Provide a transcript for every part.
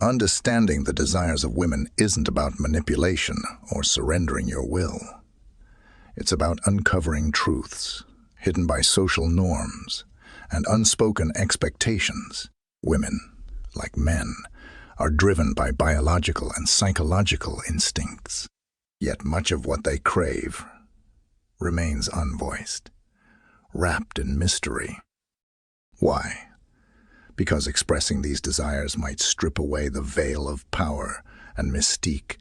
Understanding the desires of women isn't about manipulation or surrendering your will. It's about uncovering truths hidden by social norms and unspoken expectations. Women, like men, are driven by biological and psychological instincts. Yet much of what they crave remains unvoiced, wrapped in mystery. Why? Because expressing these desires might strip away the veil of power and mystique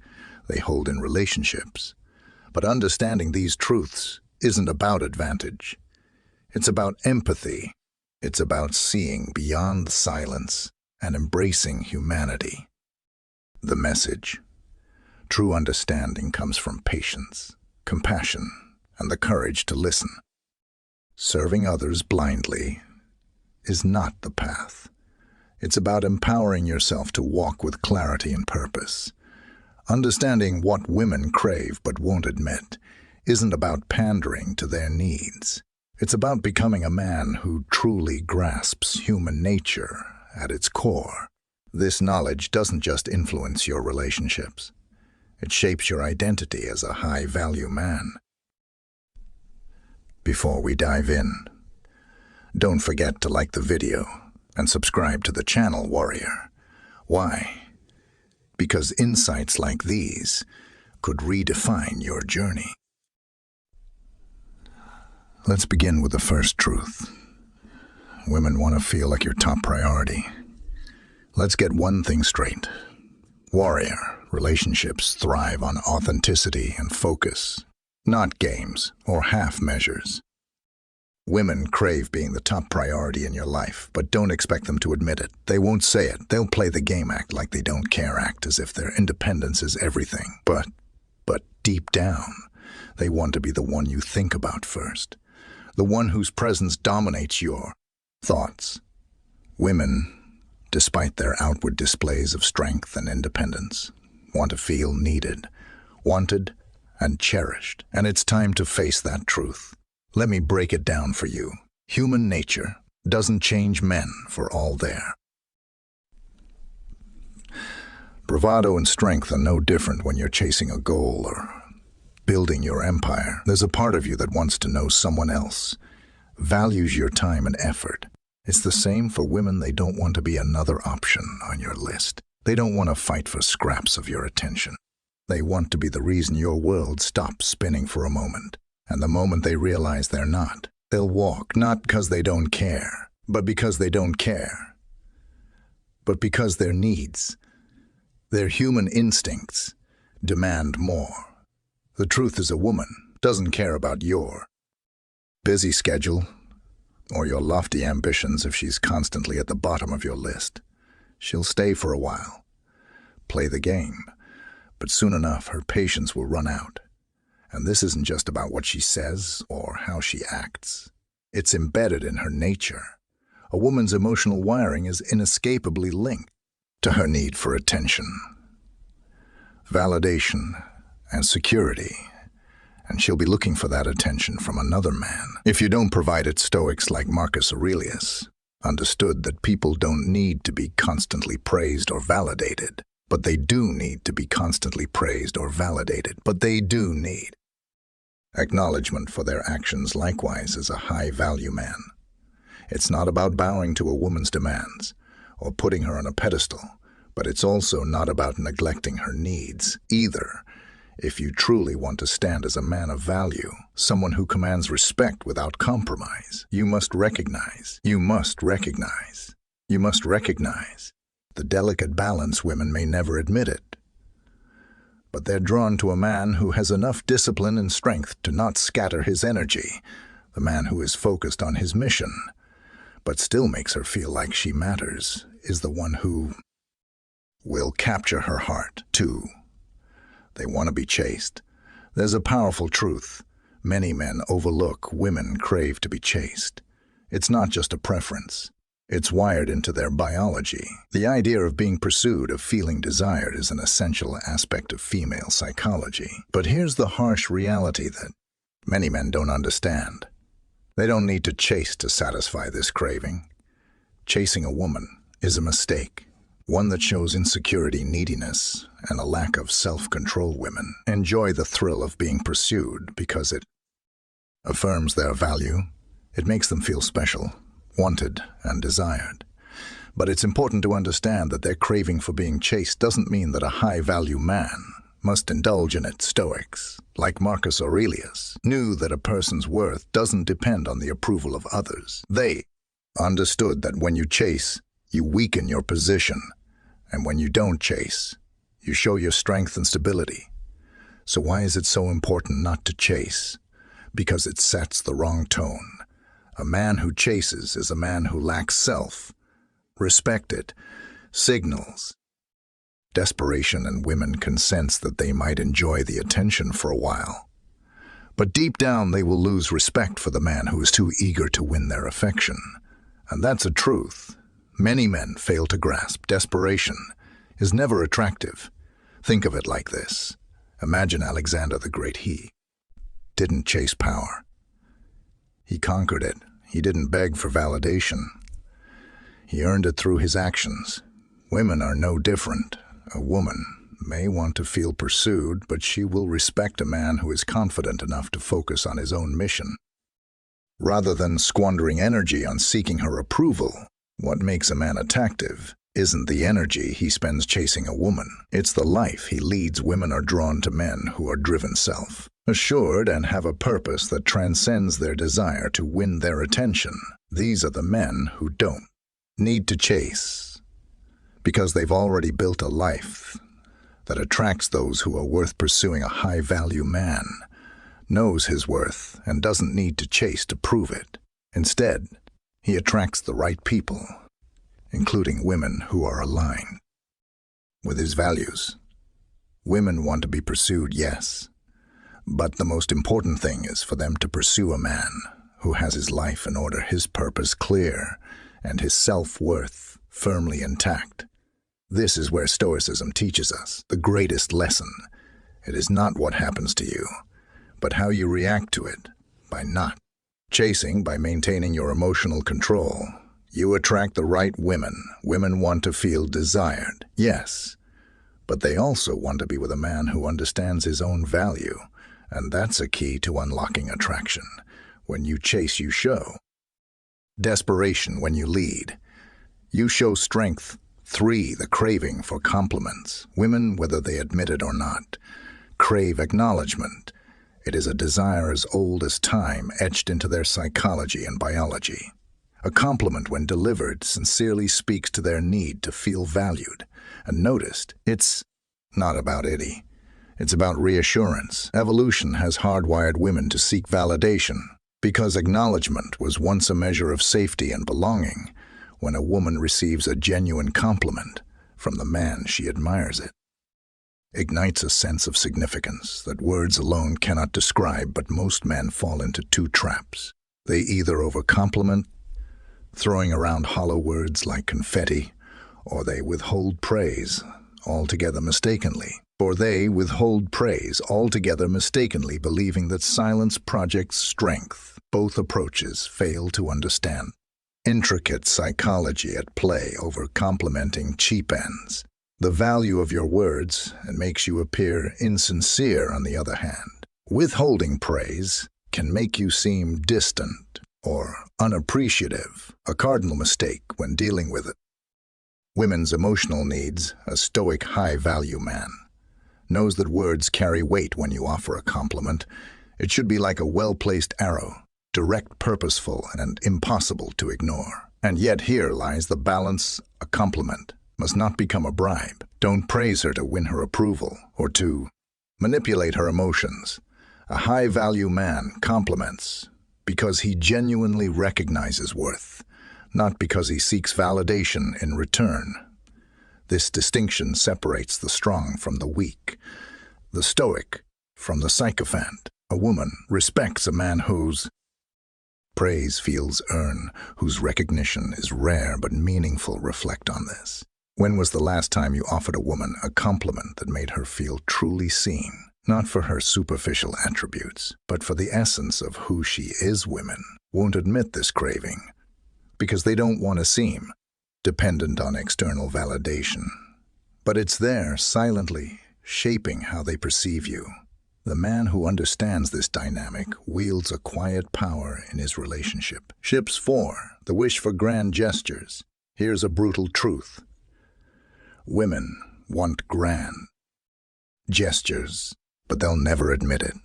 they hold in relationships. But understanding these truths isn't about advantage. It's about empathy. It's about seeing beyond silence and embracing humanity. The message: true understanding comes from patience, compassion, and the courage to listen. Serving others blindly is not the path. It's about empowering yourself to walk with clarity and purpose. Understanding what women crave but won't admit isn't about pandering to their needs. It's about becoming a man who truly grasps human nature at its core. This knowledge doesn't just influence your relationships. It shapes your identity as a high-value man. Before we dive in, don't forget to like the video and subscribe to the channel, warrior. Why? Because insights like these could redefine your journey. Let's begin with the first truth. Women want to feel like your top priority. Let's get one thing straight. Warrior relationships thrive on authenticity and focus, not games or half measures. Women crave being the top priority in your life, but don't expect them to admit it. They won't say it. They'll play the game act like they don't care, act as if their independence is everything. But deep down, they want to be the one you think about first, the one whose presence dominates your thoughts. Women, despite their outward displays of strength and independence, want to feel needed, wanted, and cherished. And it's time to face that truth. Let me break it down for you. Human nature doesn't change men for all there. Bravado and strength are no different when you're chasing a goal or building your empire. There's a part of you that wants to know someone else, values your time and effort. It's the same for women. They don't want to be another option on your list. They don't want to fight for scraps of your attention. They want to be the reason your world stops spinning for a moment. And the moment they realize they're not, they'll walk, not because they don't care, but because they don't care. But because their needs, their human instincts, demand more. The truth is, a woman doesn't care about your busy schedule or your lofty ambitions if she's constantly at the bottom of your list. She'll stay for a while, play the game, but soon enough her patience will run out. And this isn't just about what she says or how she acts. It's embedded in her nature. A woman's emotional wiring is inescapably linked to her need for attention, validation, and security. And she'll be looking for that attention from another man. If you don't provide it, Stoics like Marcus Aurelius understood that people don't need to be constantly praised or validated, but they do need to be constantly praised or validated. But they do need acknowledgement for their actions. Likewise, as a high-value man, it's not about bowing to a woman's demands or putting her on a pedestal, but it's also not about neglecting her needs either. If you truly want to stand as a man of value, someone who commands respect without compromise, you must recognize the delicate balance. Women may never admit it, but they're drawn to a man who has enough discipline and strength to not scatter his energy, the man who is focused on his mission, but still makes her feel like she matters, is the one who will capture her heart, too. They want to be chased. There's a powerful truth many men overlook. Women crave to be chased. It's not just a preference. It's wired into their biology. The idea of being pursued, of feeling desired, is an essential aspect of female psychology. But here's the harsh reality that many men don't understand. They don't need to chase to satisfy this craving. Chasing a woman is a mistake. one that shows insecurity, neediness, and a lack of self-control. Women enjoy the thrill of being pursued because it affirms their value. It makes them feel special, wanted, and desired. But it's important to understand that their craving for being chased doesn't mean that a high-value man must indulge in it. Stoics, like Marcus Aurelius, knew that a person's worth doesn't depend on the approval of others. They understood that when you chase, you weaken your position, and when you don't chase, you show your strength and stability. So why is it so important not to chase? Because it sets the wrong tone. A man who chases is a man who lacks self-respect. It signals desperation, and women can sense that they might enjoy the attention for a while. But deep down they will lose respect for the man who is too eager to win their affection. And that's a truth many men fail to grasp. Desperation is never attractive. Think of it like this. Imagine Alexander the Great. He didn't chase power. He conquered it. He didn't beg for validation. He earned it through his actions. Women are no different. A woman may want to feel pursued, but she will respect a man who is confident enough to focus on his own mission, rather than squandering energy on seeking her approval. What makes a man attractive isn't the energy he spends chasing a woman. It's the life he leads. Women are drawn to men who are driven, self-assured, and have a purpose that transcends their desire to win their attention. These are the men who don't need to chase, because they've already built a life that attracts those who are worth pursuing. A high-value man knows his worth and doesn't need to chase to prove it. Instead, he attracts the right people, including women who are aligned with his values. Women want to be pursued, yes, but the most important thing is for them to pursue a man who has his life in order, his purpose clear, and his self-worth firmly intact. This is where Stoicism teaches us the greatest lesson. It is not what happens to you, but how you react to it. By not chasing, by maintaining your emotional control, you attract the right women. Women want to feel desired, yes, but they also want to be with a man who understands his own value, and that's a key to unlocking attraction. When you chase, you show desperation. When you lead, you show strength. 3. The craving for compliments. Women, whether they admit it or not, crave acknowledgement. It is a desire as old as time, etched into their psychology and biology. A compliment, when delivered, sincerely speaks to their need to feel valued and noticed. It's not about itty. It's about reassurance. Evolution has hardwired women to seek validation, because acknowledgement was once a measure of safety and belonging. When a woman receives a genuine compliment from the man she admires, it ignites a sense of significance that words alone cannot describe. But most men fall into two traps. They either overcompliment, throwing around hollow words like confetti, or they withhold praise altogether mistakenly. Believing that silence projects strength. Both approaches fail to understand intricate psychology at play. Over complimenting cheapens the value of your words and makes you appear insincere. On the other hand, withholding praise can make you seem distant or unappreciative, a cardinal mistake when dealing with it. Women's emotional needs. A Stoic high-value man knows that words carry weight. When you offer a compliment, it should be like a well-placed arrow, direct, purposeful, and impossible to ignore. And yet here lies the balance. A compliment must not become a bribe. Don't praise her to win her approval or to manipulate her emotions. A high-value man compliments because he genuinely recognizes worth, not because he seeks validation in return. This distinction separates the strong from the weak, the stoic from the sycophant. A woman respects a man whose praise feels earned, whose recognition is rare but meaningful. Reflect on this. When was the last time you offered a woman a compliment that made her feel truly seen? Not for her superficial attributes, but for the essence of who she is. Women won't admit this craving because they don't want to seem dependent on external validation. But it's there, silently, shaping how they perceive you. The man who understands this dynamic wields a quiet power in his relationship. Ships 4. The wish for grand gestures. Here's a brutal truth. Women want grand gestures, but they'll never admit it.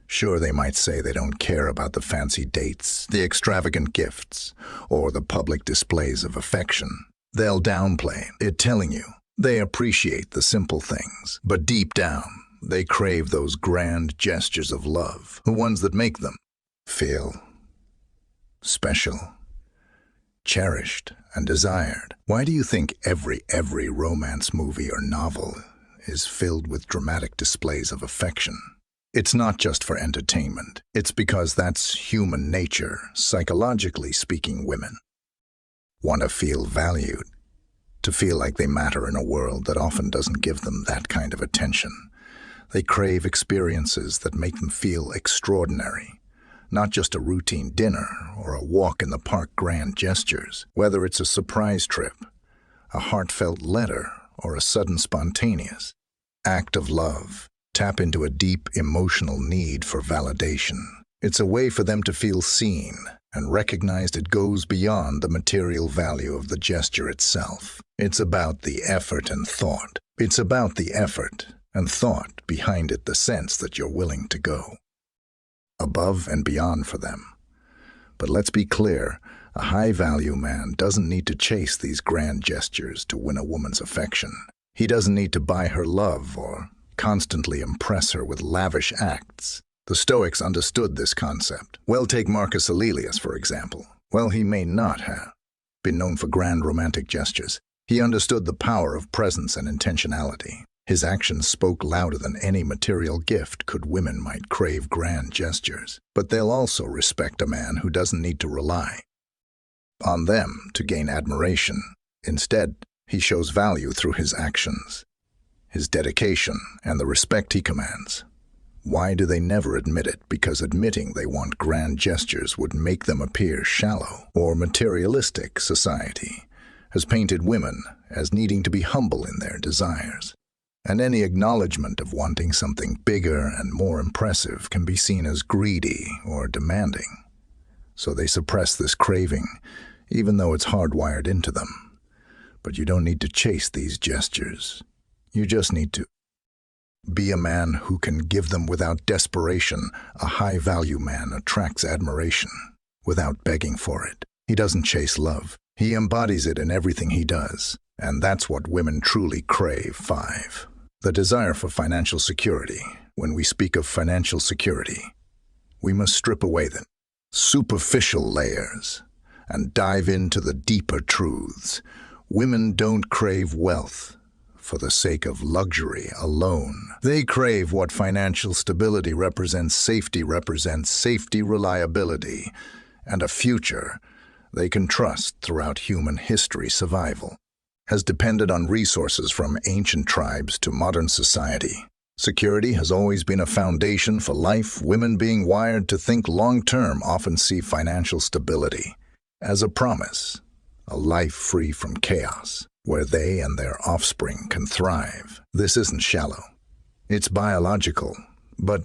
Sure, they might say they don't care about the fancy dates, the extravagant gifts, or the public displays of affection. They'll downplay it, telling you they appreciate the simple things, but deep down, they crave those grand gestures of love, the ones that make them feel special, cherished, and desired. Why do you think every romance movie or novel is filled with dramatic displays of affection? It's not just for entertainment. It's because that's human nature. Psychologically speaking, women want to feel valued, to feel like they matter in a world that often doesn't give them that kind of attention. They crave experiences that make them feel extraordinary, not just a routine dinner or a walk in the park. Grand gestures, whether it's a surprise trip, a heartfelt letter, or a sudden spontaneous act of love, tap into a deep emotional need for validation. It's a way for them to feel seen and recognized. It goes beyond the material value of the gesture itself. It's about the effort and thought. It's about the effort and thought behind it, the sense that you're willing to go above and beyond for them. But let's be clear, a high-value man doesn't need to chase these grand gestures to win a woman's affection. He doesn't need to buy her love or constantly impress her with lavish acts. The Stoics understood this concept. Well, take Marcus Aurelius, for example. Well, he may not have been known for grand romantic gestures. He understood the power of presence and intentionality. His actions spoke louder than any material gift. Women might crave grand gestures, but they'll also respect a man who doesn't need to rely on them to gain admiration. Instead, he shows value through his actions, his dedication, and the respect he commands. Why do they never admit it? Because admitting they want grand gestures would make them appear shallow or materialistic. Society has painted women as needing to be humble in their desires, and any acknowledgement of wanting something bigger and more impressive can be seen as greedy or demanding. So they suppress this craving, even though it's hardwired into them. But you don't need to chase these gestures. You just need to be a man who can give them without desperation. A high-value man attracts admiration without begging for it. He doesn't chase love. He embodies it in everything he does. And that's what women truly crave. 5. The desire for financial security. When we speak of financial security, we must strip away the superficial layers and dive into the deeper truths. Women don't crave wealth for the sake of luxury alone. They crave what financial stability represents. Safety represents safety, reliability, and a future they can trust. Throughout human history, survival has depended on resources from ancient tribes to modern society. Security has always been a foundation for life. Women, being wired to think long-term, often see financial stability as a promise, a life free from chaos, where they and their offspring can thrive. This isn't shallow. It's biological. But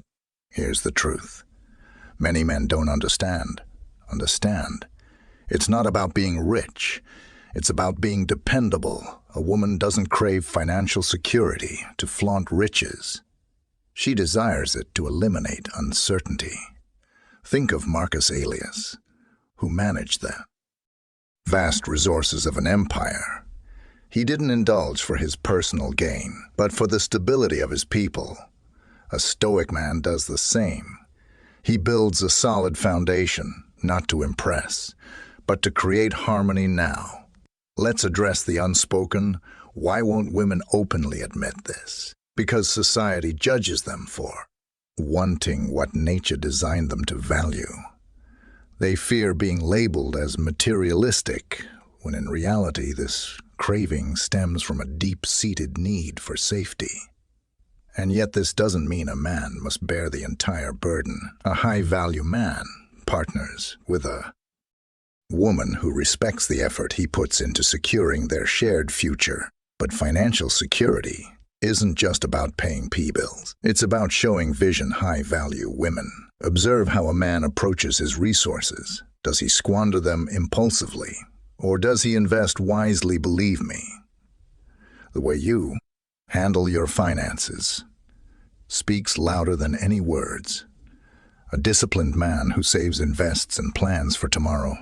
here's the truth. Many men don't understand. It's not about being rich. It's about being dependable. A woman doesn't crave financial security to flaunt riches. She desires it to eliminate uncertainty. Think of Marcus Aurelius, who managed the vast resources of an empire. He didn't indulge for his personal gain, but for the stability of his people. A Stoic man does the same. He builds a solid foundation, not to impress, but to create harmony now. Let's address the unspoken. Why won't women openly admit this? Because society judges them for wanting what nature designed them to value. They fear being labeled as materialistic, when in reality this craving stems from a deep-seated need for safety. And yet this doesn't mean a man must bear the entire burden. A high-value man partners with a woman who respects the effort he puts into securing their shared future. But financial security isn't just about paying P-bills. It's about showing vision high-value women. Observe how a man approaches his resources. Does he squander them impulsively? Or does he invest wisely? Believe me, the way you handle your finances speaks louder than any words. A disciplined man who saves, invests, and plans for tomorrow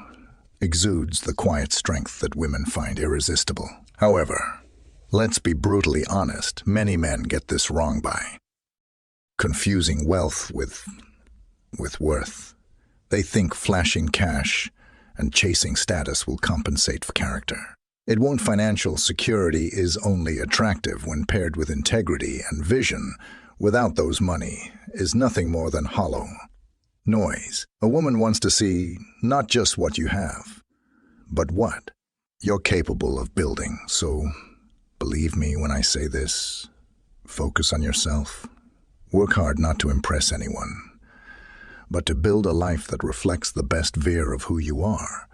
exudes the quiet strength that women find irresistible. However, let's be brutally honest, many men get this wrong by confusing wealth with worth. They think flashing cash and chasing status will compensate for character. It won't. Financial security is only attractive when paired with integrity and vision. Without those, money is nothing more than hollow noise. A woman wants to see not just what you have, but what you're capable of building. So, believe me when I say this, focus on yourself. Work hard not to impress anyone, but to build a life that reflects the best veer of who you are.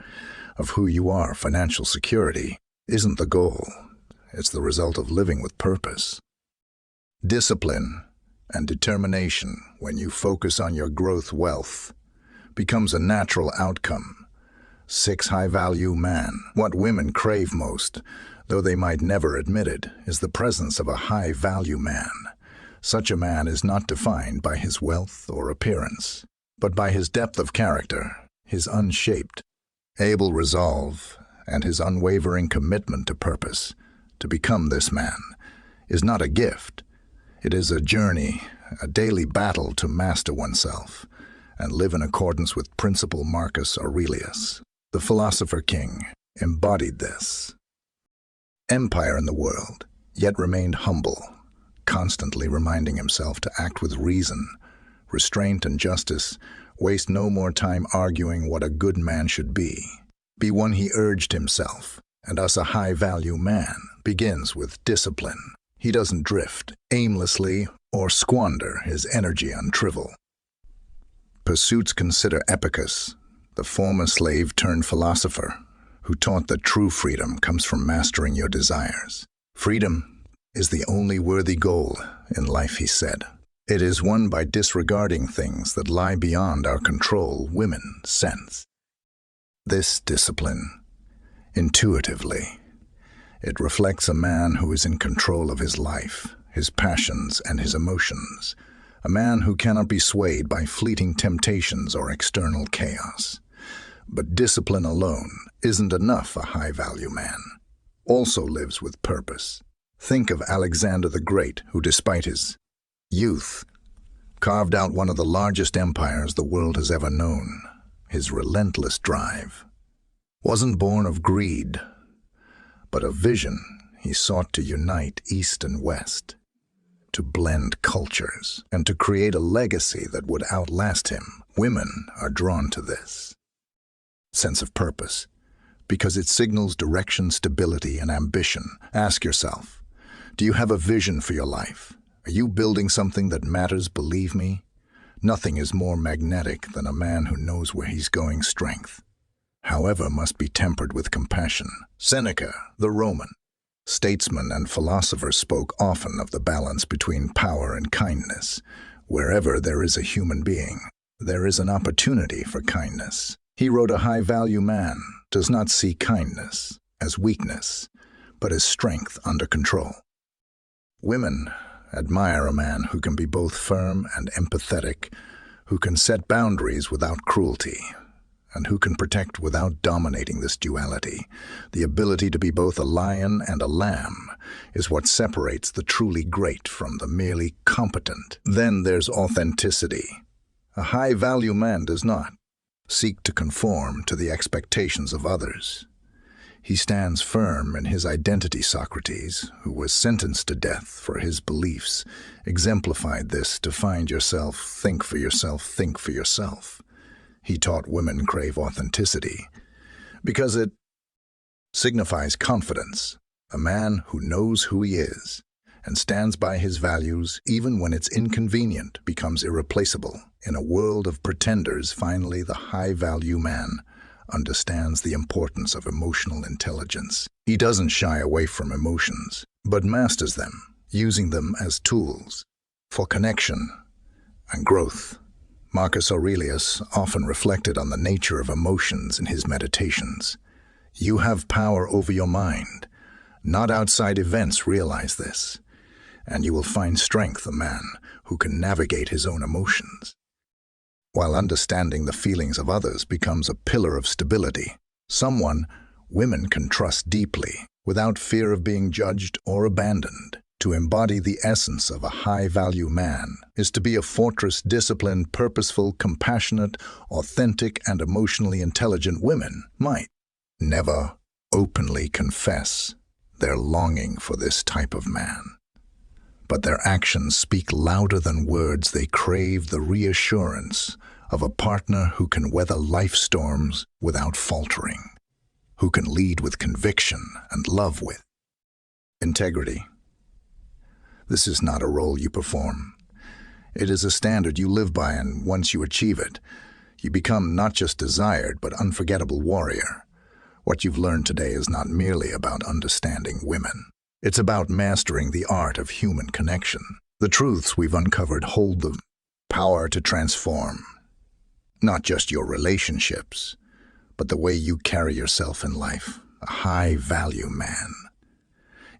Financial security isn't the goal. It's the result of living with purpose, discipline, and determination. When you focus on your growth, wealth becomes a natural outcome. 6. High-value man. What women crave most, though they might never admit it, is the presence of a high-value man. Such a man is not defined by his wealth or appearance, but by his depth of character, his unshaped, able resolve, and his unwavering commitment to purpose. To become this man is not a gift. It is a journey, a daily battle to master oneself and live in accordance with principle. Marcus Aurelius, the philosopher king, embodied this. Empire in the world, yet remained humble, constantly reminding himself to act with reason, restraint, and justice. Waste no more time arguing what a good man should be. Be one, he urged himself, and us. A high-value man begins with discipline. He doesn't drift aimlessly or squander his energy on trivial pursuits. Consider Epicus, the former slave turned philosopher, who taught that true freedom comes from mastering your desires. Freedom is the only worthy goal in life, he said. It is won by disregarding things that lie beyond our control. Women sense this discipline intuitively. It reflects a man who is in control of his life, his passions, and his emotions. A man who cannot be swayed by fleeting temptations or external chaos. But discipline alone isn't enough. A high-value man also lives with purpose. Think of Alexander the Great, who despite his youth carved out one of the largest empires the world has ever known. His relentless drive wasn't born of greed, but of vision. He sought to unite East and West, to blend cultures, and to create a legacy that would outlast him. Women are drawn to this sense of purpose because it signals direction, stability, and ambition. Ask yourself, do you have a vision for your life? Are you building something that matters? Believe me, nothing is more magnetic than a man who knows where he's going. Strength, however, must be tempered with compassion. Seneca, the Roman statesman and philosopher, spoke often of the balance between power and kindness. Wherever there is a human being, there is an opportunity for kindness. He wrote, a high-value man does not see kindness as weakness, but as strength under control. Women admire a man who can be both firm and empathetic, who can set boundaries without cruelty, and who can protect without dominating. This duality, the ability to be both a lion and a lamb, is what separates the truly great from the merely competent. Then there's authenticity. A high-value man does not seek to conform to the expectations of others. He stands firm in his identity. Socrates, who was sentenced to death for his beliefs, exemplified this. To find yourself, think for yourself, think for yourself. He taught women crave authenticity because it signifies confidence. A man who knows who he is and stands by his values even when it's inconvenient becomes irreplaceable. In a world of pretenders, finally, the high-value man understands the importance of emotional intelligence. He doesn't shy away from emotions, but masters them, using them as tools for connection and growth. Marcus Aurelius often reflected on the nature of emotions in his meditations. You have power over your mind. Not outside events realize this, and you will find strength a man who can navigate his own emotions. While understanding the feelings of others becomes a pillar of stability, someone women can trust deeply without fear of being judged or abandoned. To embody the essence of a high-value man is to be a fortress disciplined, purposeful, compassionate, authentic, and emotionally intelligent women might never openly confess their longing for this type of man. But their actions speak louder than words. They crave the reassurance of a partner who can weather life storms without faltering, who can lead with conviction and love with integrity. This is not a role you perform. It is a standard you live by, and once you achieve it, you become not just desired but unforgettable warrior. What you've learned today is not merely about understanding women. It's about mastering the art of human connection. The truths we've uncovered hold the power to transform not just your relationships, but the way you carry yourself in life. A high-value man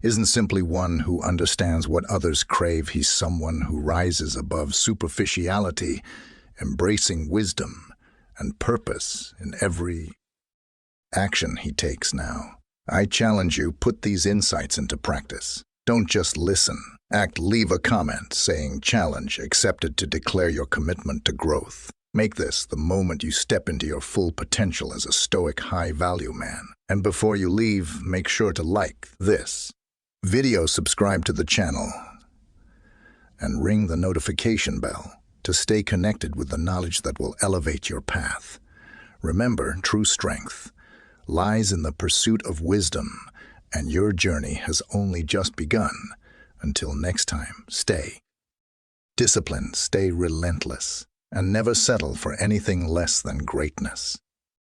isn't simply one who understands what others crave. He's someone who rises above superficiality, embracing wisdom and purpose in every action he takes now. I challenge you, put these insights into practice. Don't just listen. Act. Leave a comment saying challenge accepted to declare your commitment to growth. Make this the moment you step into your full potential as a stoic, high-value man. And before you leave, make sure to like this video, subscribe to the channel, and ring the notification bell to stay connected with the knowledge that will elevate your path. Remember, true strength lies in the pursuit of wisdom, and your journey has only just begun. Until next time, stay disciplined, stay relentless, and never settle for anything less than greatness.